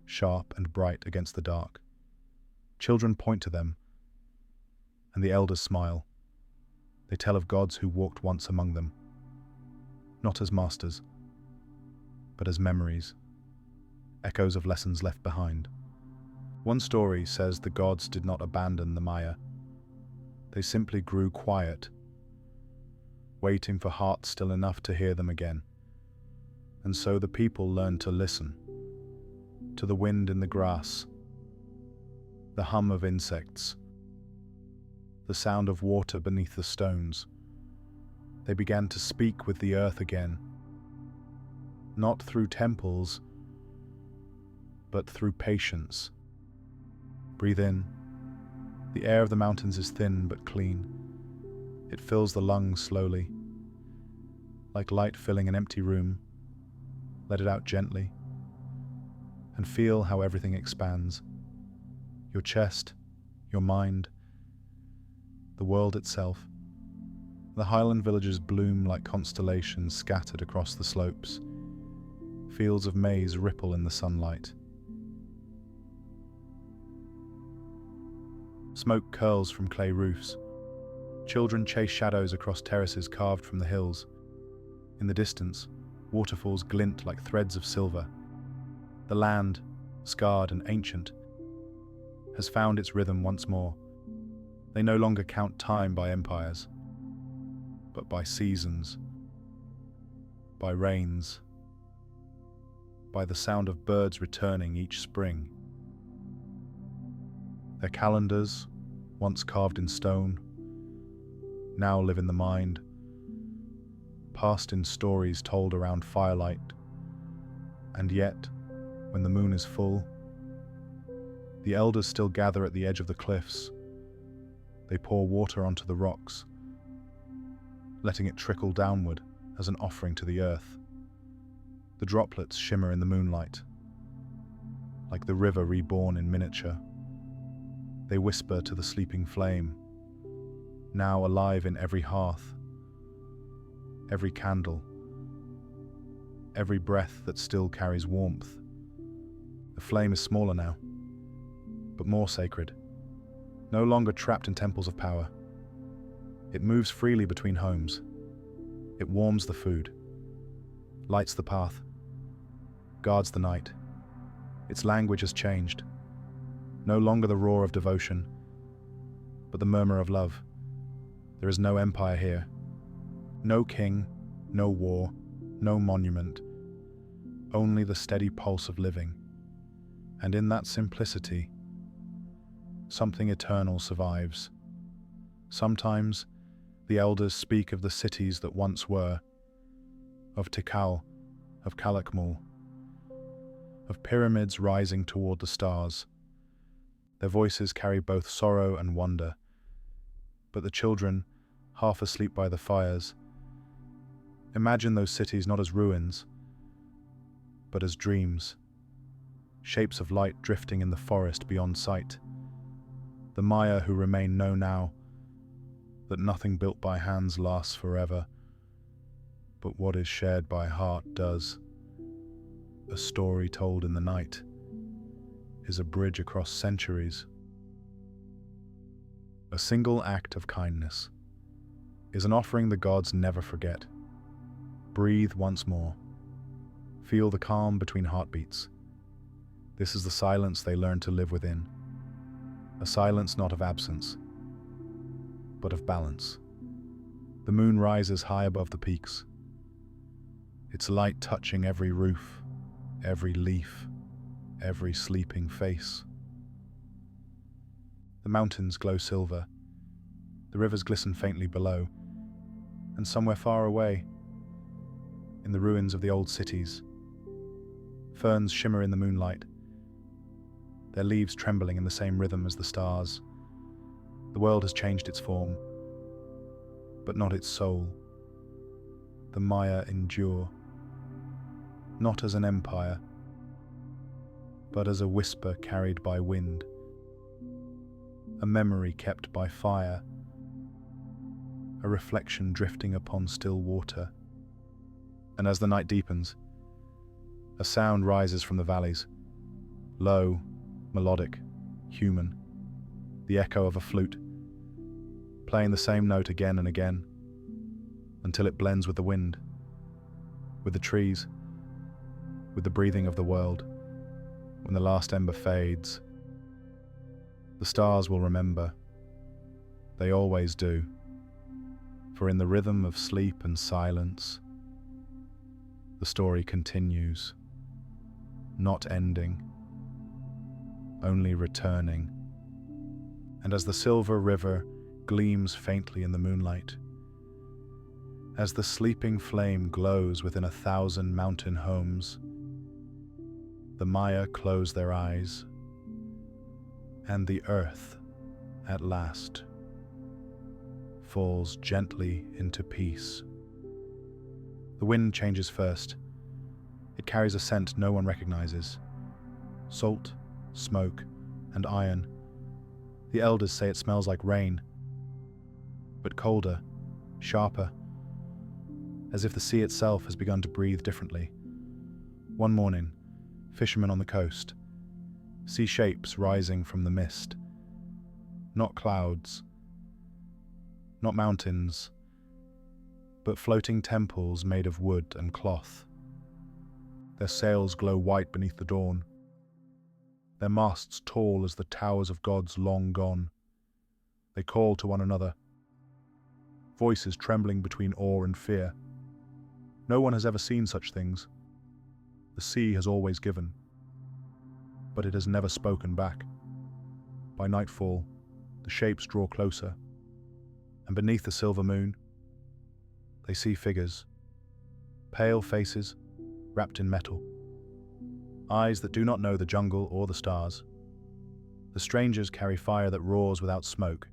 Speaker 1: sharp and bright against the dark. Children point to them, and the elders smile. They tell of gods who walked once among them, not as masters, but as memories, echoes of lessons left behind. One story says the gods did not abandon the Maya. They simply grew quiet, waiting for hearts still enough to hear them again. And so the people learned to listen, to the wind in the grass, the hum of insects, the sound of water beneath the stones. They began to speak with the earth again, not through temples, but through patience. Breathe in. The air of the mountains is thin but clean. It fills the lungs slowly, like light filling an empty room. Let it out gently, and feel how everything expands. Your chest, your mind, the world itself. The highland villages bloom like constellations scattered across the slopes. Fields of maize ripple in the sunlight. Smoke curls from clay roofs. Children chase shadows across terraces carved from the hills. In the distance, waterfalls glint like threads of silver. The land, scarred and ancient, has found its rhythm once more. They no longer count time by empires, but by seasons, by rains, by the sound of birds returning each spring. Their calendars, once carved in stone, now live in the mind, passed in stories told around firelight. And yet, when the moon is full, the elders still gather at the edge of the cliffs. They pour water onto the rocks, letting it trickle downward as an offering to the earth. The droplets shimmer in the moonlight, like the river reborn in miniature. They whisper to the sleeping flame, now alive in every hearth, every candle, every breath that still carries warmth. The flame is smaller now, but more sacred, no longer trapped in temples of power. It moves freely between homes. It warms the food, lights the path, guards the night. Its language has changed. No longer the roar of devotion, but the murmur of love. There is no empire here. No king, no war, no monument. Only the steady pulse of living. And in that simplicity, something eternal survives. Sometimes, the elders speak of the cities that once were, of Tikal, of Calakmul, of pyramids rising toward the stars. Their voices carry both sorrow and wonder, but the children, half asleep by the fires, imagine those cities not as ruins, but as dreams, shapes of light drifting in the forest beyond sight. The Maya who remain know now that nothing built by hands lasts forever, but what is shared by heart does. A story told in the night is a bridge across centuries. A single act of kindness is an offering the gods never forget. Breathe once more. Feel the calm between heartbeats. This is the silence they learn to live within. A silence not of absence, but of balance. The moon rises high above the peaks, its light touching every roof, every leaf, every sleeping face. The mountains glow silver, the rivers glisten faintly below, and somewhere far away, in the ruins of the old cities, ferns shimmer in the moonlight, their leaves trembling in the same rhythm as the stars. The world has changed its form, but not its soul. The Maya endure, not as an empire, but as a whisper carried by wind, a memory kept by fire, a reflection drifting upon still water. And as the night deepens, a sound rises from the valleys, low, melodic, human, the echo of a flute, playing the same note again and again, until it blends with the wind, with the trees, with the breathing of the world. When the last ember fades, the stars will remember. They always do. For in the rhythm of sleep and silence, the story continues, not ending, only returning. And as the silver river gleams faintly in the moonlight, as the sleeping flame glows within 1,000 mountain homes, the Maya close their eyes, and the earth, at last, falls gently into peace. The wind changes first. It carries a scent no one recognizes. Salt, smoke, and iron. The elders say it smells like rain, but colder, sharper, as if the sea itself has begun to breathe differently. One morning, fishermen on the coast see shapes rising from the mist. Not clouds, not mountains, but floating temples made of wood and cloth. Their sails glow white beneath the dawn, their masts tall as the towers of gods long gone. They call to one another, voices trembling between awe and fear. No one has ever seen such things. The sea has always given, but it has never spoken back. By nightfall, the shapes draw closer, and beneath the silver moon, they see figures, pale faces wrapped in metal, eyes that do not know the jungle or the stars. The strangers carry fire that roars without smoke,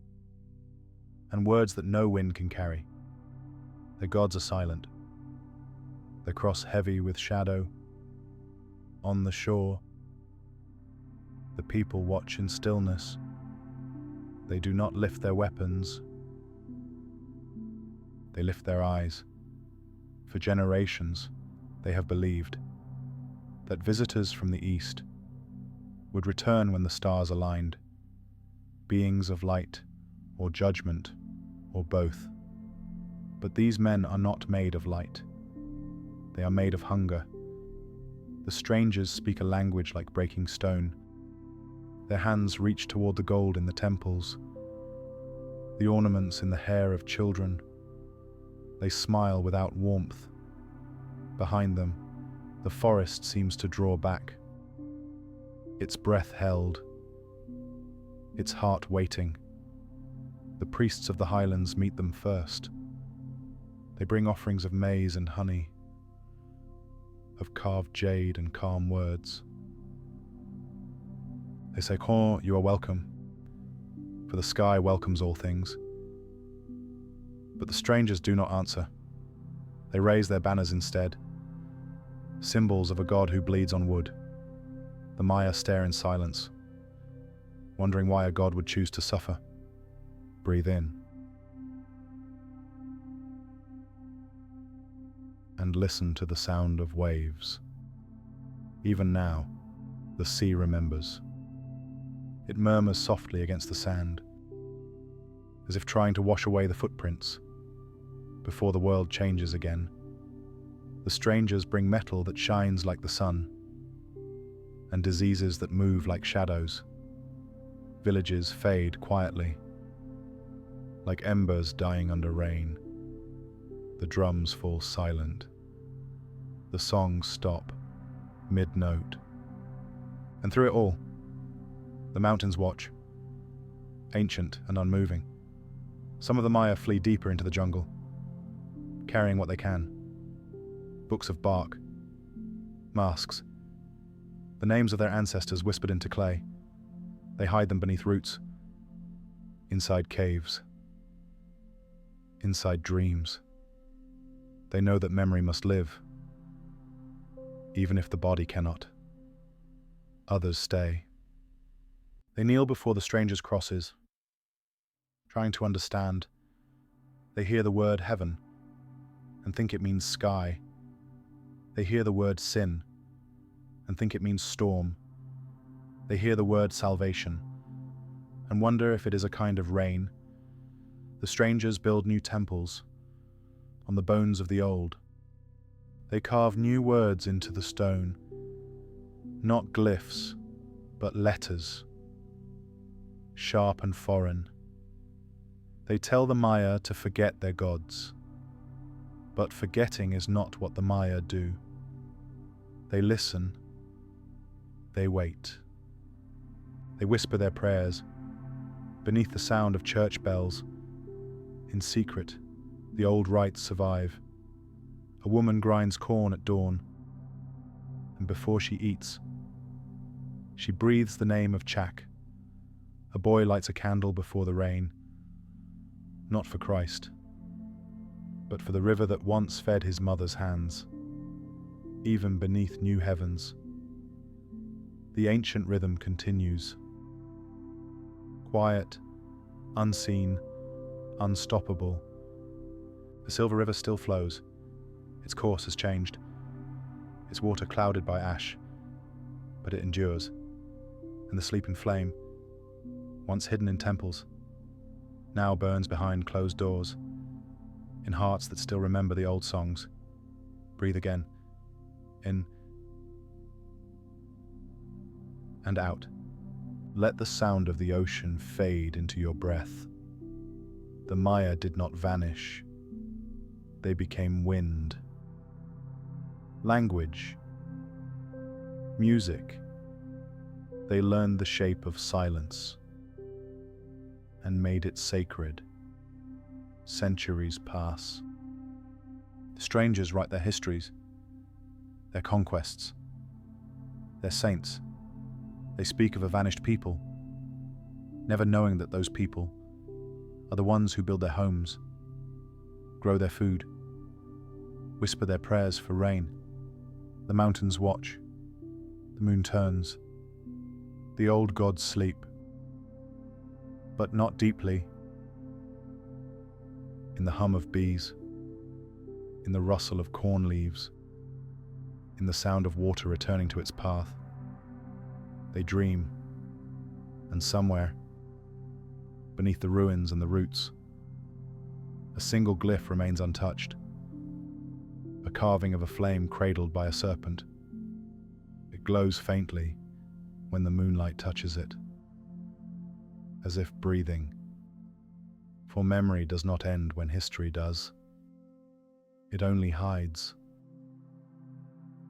Speaker 1: and words that no wind can carry. Their gods are silent, their cross heavy with shadow. On the shore, the people watch in stillness. They do not lift their weapons. They lift their eyes. For generations, they have believed that visitors from the east would return when the stars aligned, beings of light or judgment or both. But these men are not made of light. They are made of hunger. The strangers speak a language like breaking stone. Their hands reach toward the gold in the temples, the ornaments in the hair of children. They smile without warmth. Behind them, the forest seems to draw back, its breath held, its heart waiting. The priests of the highlands meet them first. They bring offerings of maize and honey, of carved jade and calm words. They say, "Kon, you are welcome, for the sky welcomes all things." But the strangers do not answer. They raise their banners instead, symbols of a god who bleeds on wood. The Maya stare in silence, wondering why a god would choose to suffer. Breathe in, and listen to the sound of waves. Even now, the sea remembers. It murmurs softly against the sand, as if trying to wash away the footprints before the world changes again. The strangers bring metal that shines like the sun, and diseases that move like shadows. Villages fade quietly, like embers dying under rain. The drums fall silent. The songs stop, mid-note. And through it all, the mountains watch, ancient and unmoving. Some of the Maya flee deeper into the jungle, carrying what they can. Books of bark, masks, the names of their ancestors whispered into clay. They hide them beneath roots, inside caves, inside dreams. They know that memory must live, even if the body cannot. Others stay. They kneel before the stranger's crosses, trying to understand. They hear the word heaven and think it means sky. They hear the word sin and think it means storm. They hear the word salvation and wonder if it is a kind of rain. The strangers build new temples on the bones of the old. They carve new words into the stone, not glyphs, but letters, sharp and foreign. They tell the Maya to forget their gods, but forgetting is not what the Maya do. They listen, they wait. They whisper their prayers beneath the sound of church bells. In secret, the old rites survive. A woman grinds corn at dawn, and before she eats, she breathes the name of Chak. A boy lights a candle before the rain, not for Christ, but for the river that once fed his mother's hands, even beneath new heavens. The ancient rhythm continues. Quiet, unseen, unstoppable. The silver river still flows. Its course has changed. Its water clouded by ash, but it endures. And the sleeping flame, once hidden in temples, now burns behind closed doors, in hearts that still remember the old songs. Breathe again. In and out. Let the sound of the ocean fade into your breath. The Maya did not vanish. They became wind. Language. Music. They learned the shape of silence and made it sacred. Centuries pass. The strangers write their histories, their conquests, their saints. They speak of a vanished people, never knowing that those people are the ones who build their homes, grow their food, whisper their prayers for rain. The mountains watch, the moon turns, the old gods sleep, but not deeply. In the hum of bees, in the rustle of corn leaves, in the sound of water returning to its path, they dream, and somewhere, beneath the ruins and the roots, a single glyph remains untouched, a carving of a flame cradled by a serpent. It glows faintly when the moonlight touches it, as if breathing, for memory does not end when history does. It only hides,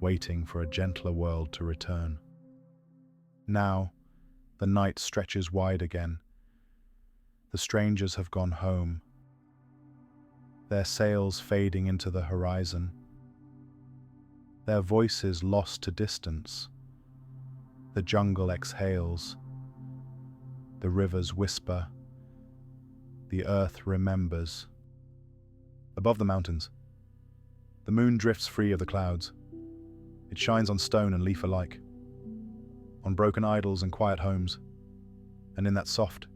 Speaker 1: waiting for a gentler world to return. Now, the night stretches wide again. The strangers have gone home, their sails fading into the horizon, their voices lost to distance. The jungle exhales, the rivers whisper, the earth remembers. Above the mountains, the moon drifts free of the clouds. It shines on stone and leaf alike, on broken idols and quiet homes, and in that soft,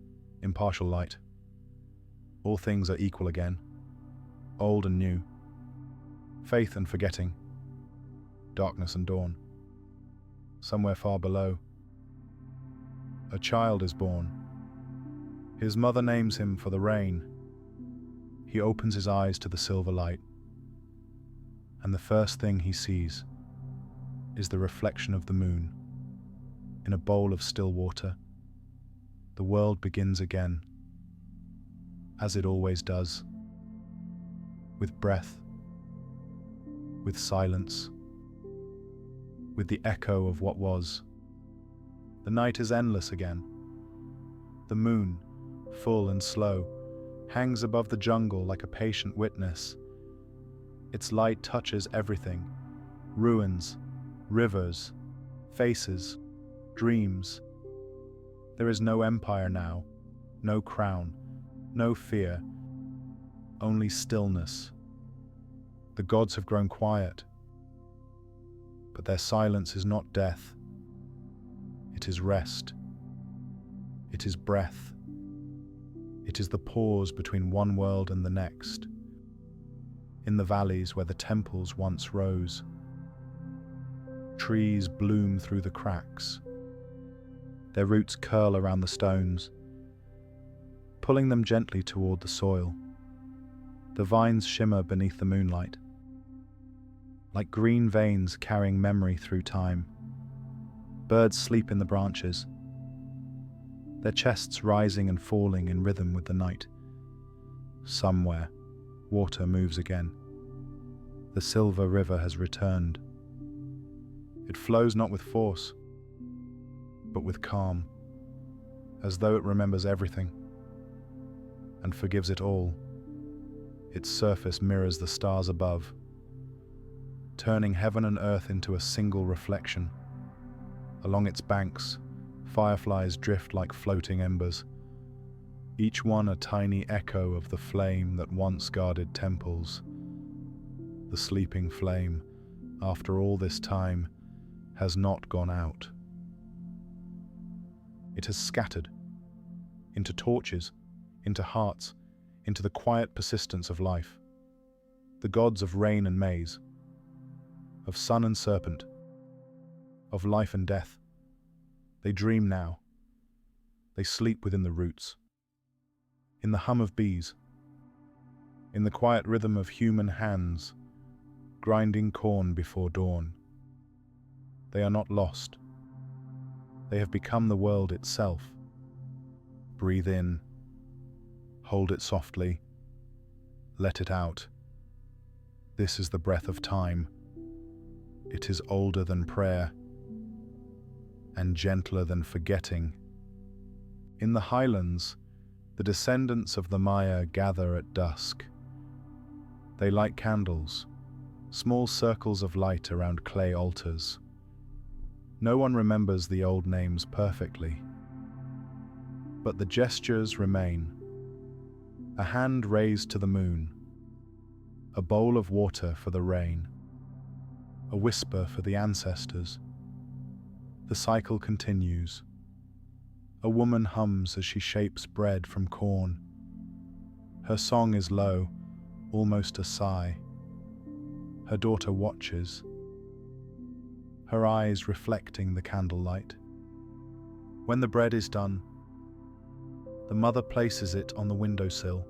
Speaker 1: impartial light, all things are equal again, old and new, faith and forgetting, darkness and dawn. Somewhere far below, a child is born. His mother names him for the rain. He opens his eyes to the silver light, and the first thing he sees is the reflection of the moon in a bowl of still water. The world begins again, as it always does, with breath, with silence, with the echo of what was. The night is endless again. The moon, full and slow, hangs above the jungle like a patient witness. Its light touches everything: ruins, rivers, faces, dreams. There is no empire now, no crown, no fear, only stillness. The gods have grown quiet. But their silence is not death. It is rest. It is breath. It is the pause between one world and the next. In the valleys where the temples once rose, trees bloom through the cracks. Their roots curl around the stones, pulling them gently toward the soil. The vines shimmer beneath the moonlight, like green veins carrying memory through time. Birds sleep in the branches, their chests rising and falling in rhythm with the night. Somewhere, water moves again. The silver river has returned. It flows not with force, but with calm, as though it remembers everything and forgives it all. Its surface mirrors the stars above, turning heaven and earth into a single reflection. Along its banks, fireflies drift like floating embers, each one a tiny echo of the flame that once guarded temples. The sleeping flame, after all this time, has not gone out. It has scattered into torches, into hearts, into the quiet persistence of life. The gods of rain and maize, of sun and serpent, of life and death, they dream now. They sleep within the roots, in the hum of bees, in the quiet rhythm of human hands, grinding corn before dawn. They are not lost. They have become the world itself. Breathe in, hold it softly, let it out. This is the breath of time. It is older than prayer and gentler than forgetting. In the highlands, the descendants of the Maya gather at dusk. They light candles, small circles of light around clay altars. No one remembers the old names perfectly, but the gestures remain. A hand raised to the moon, a bowl of water for the rain, a whisper for the ancestors. The cycle continues. A woman hums as she shapes bread from corn. Her song is low, almost a sigh. Her daughter watches, her eyes reflecting the candlelight. When the bread is done, the mother places it on the windowsill,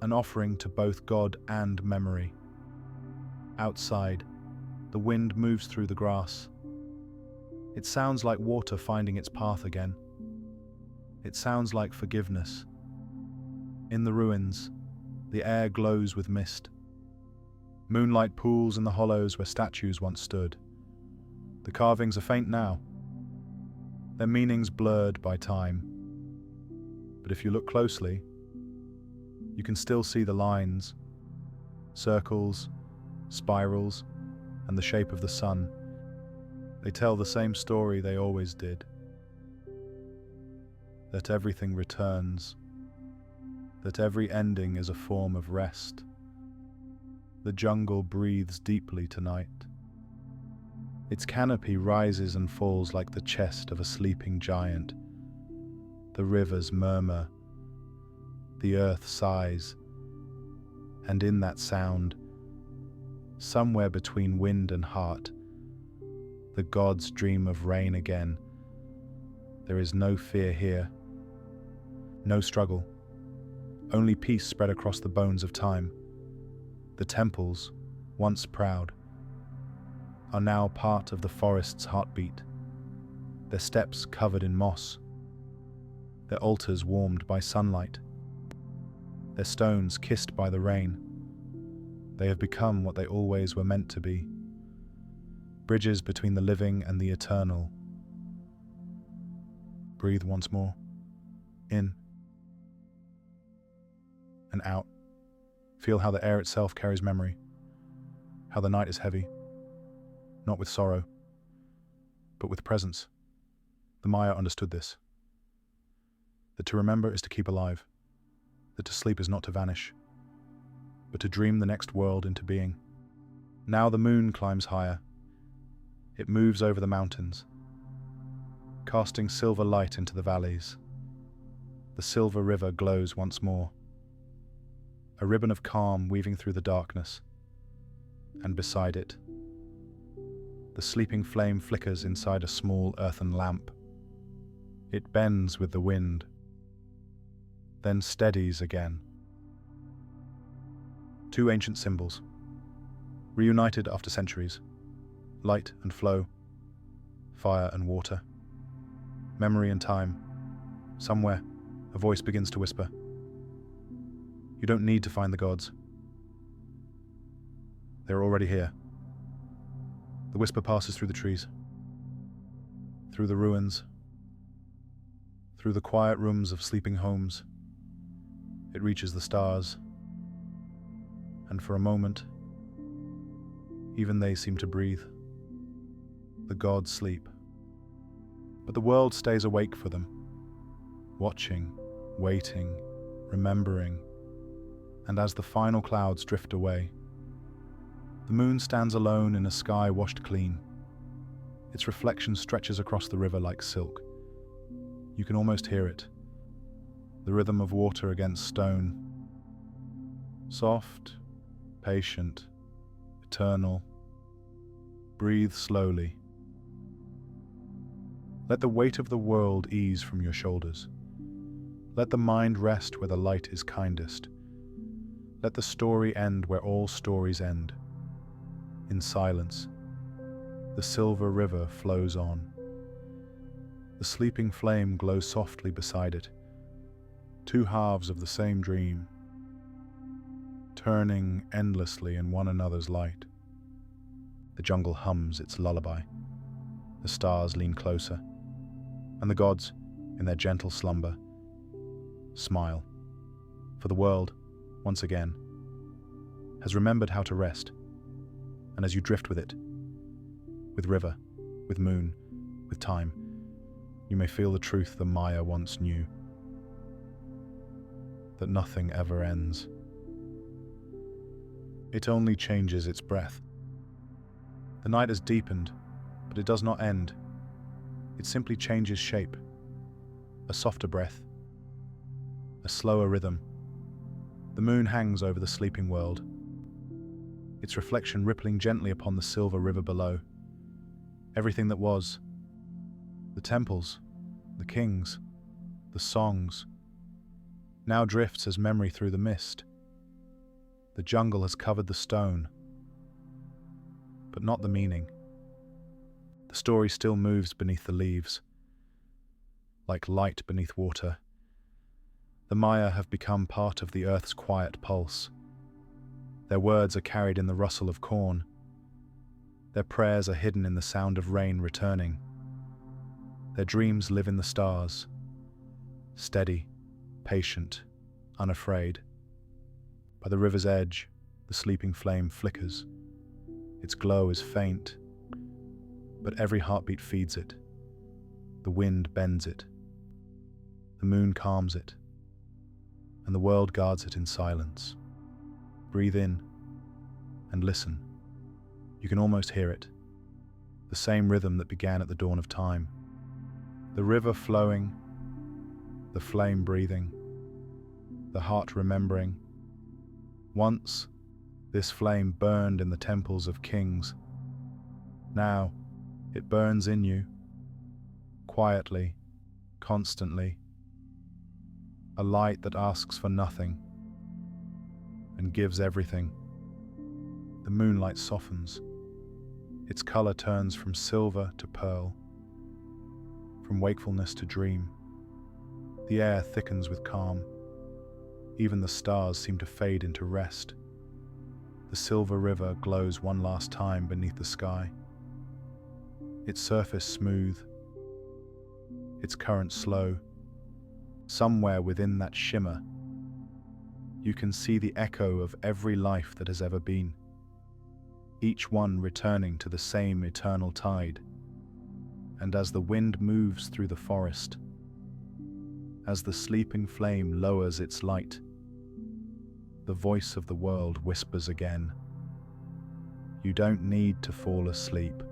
Speaker 1: an offering to both God and memory. Outside, the wind moves through the grass. It sounds like water finding its path again. It sounds like forgiveness. In the ruins, the air glows with mist. Moonlight pools in the hollows where statues once stood. The carvings are faint now, their meanings blurred by time. But if you look closely, you can still see the lines, circles, spirals, and the shape of the sun. They tell the same story they always did. That everything returns, that every ending is a form of rest. The jungle breathes deeply tonight. Its canopy rises and falls like the chest of a sleeping giant. The rivers murmur, the earth sighs, and in that sound, somewhere between wind and heart, the gods dream of rain again. There is no fear here, no struggle, only peace spread across the bones of time. The temples, once proud, are now part of the forest's heartbeat, their steps covered in moss, their altars warmed by sunlight, their stones kissed by the rain. They have become what they always were meant to be, bridges between the living and the eternal. Breathe once more, in and out. Feel how the air itself carries memory, how the night is heavy, not with sorrow, but with presence. The Maya understood this, that to remember is to keep alive, that to sleep is not to vanish, but to dream the next world into being. Now the moon climbs higher, It moves over the mountains, casting silver light into the valleys. The silver river glows once more, a ribbon of calm weaving through the darkness, and beside it, the sleeping flame flickers inside a small earthen lamp. It bends with the wind, then steadies again. Two ancient symbols, reunited after centuries, light and flow, fire and water, memory and time. Somewhere, a voice begins to whisper, "You don't need to find the gods. They're already here." The whisper passes through the trees, through the ruins, through the quiet rooms of sleeping homes. It reaches the stars, and for a moment, even they seem to breathe. The gods sleep, but the world stays awake for them, watching, waiting, remembering. And as the final clouds drift away, the moon stands alone in a sky washed clean. Its reflection stretches across the river like silk. You can almost hear it, the rhythm of water against stone. Soft, patient, eternal. Breathe slowly. Let the weight of the world ease from your shoulders. Let the mind rest where the light is kindest. Let the story end where all stories end. In silence, the silver river flows on. The sleeping flame glows softly beside it, two halves of the same dream, turning endlessly in one another's light. The jungle hums its lullaby. The stars lean closer, and the gods, in their gentle slumber, smile. For the world, once again, has remembered how to rest. And as you drift with it, with river, with moon, with time, you may feel the truth the Maya once knew, that nothing ever ends. It only changes its breath. The night has deepened, but it does not end. It simply changes shape. A softer breath, a slower rhythm. The moon hangs over the sleeping world, its reflection rippling gently upon the silver river below. Everything that was, the temples, the kings, the songs, now drifts as memory through the mist. The jungle has covered the stone, but not the meaning. The story still moves beneath the leaves, like light beneath water. The Maya have become part of the earth's quiet pulse. Their words are carried in the rustle of corn. Their prayers are hidden in the sound of rain returning. Their dreams live in the stars, steady, patient, unafraid. By the river's edge, the sleeping flame flickers. Its glow is faint, but every heartbeat feeds it. The wind bends it. The moon calms it, and the world guards it in silence. Breathe in and listen. You can almost hear it, the same rhythm that began at the dawn of time. The river flowing, the flame breathing, the heart remembering. Once, this flame burned in the temples of kings. Now, it burns in you, quietly, constantly. A light that asks for nothing and gives everything. The moonlight softens. Its color turns from silver to pearl, from wakefulness to dream. The air thickens with calm. Even the stars seem to fade into rest. The silver river glows one last time beneath the sky. Its surface smooth, its current slow. Somewhere within that shimmer, you can see the echo of every life that has ever been, each one returning to the same eternal tide. And as the wind moves through the forest, as the sleeping flame lowers its light, the voice of the world whispers again, "You don't need to fall asleep.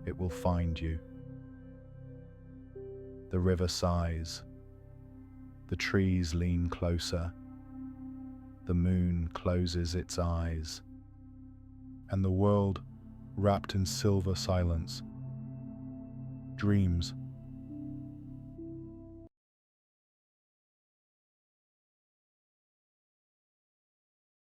Speaker 1: it will find you. The river sighs. The trees lean closer. The moon closes its eyes. And the world, wrapped in silver silence, dreams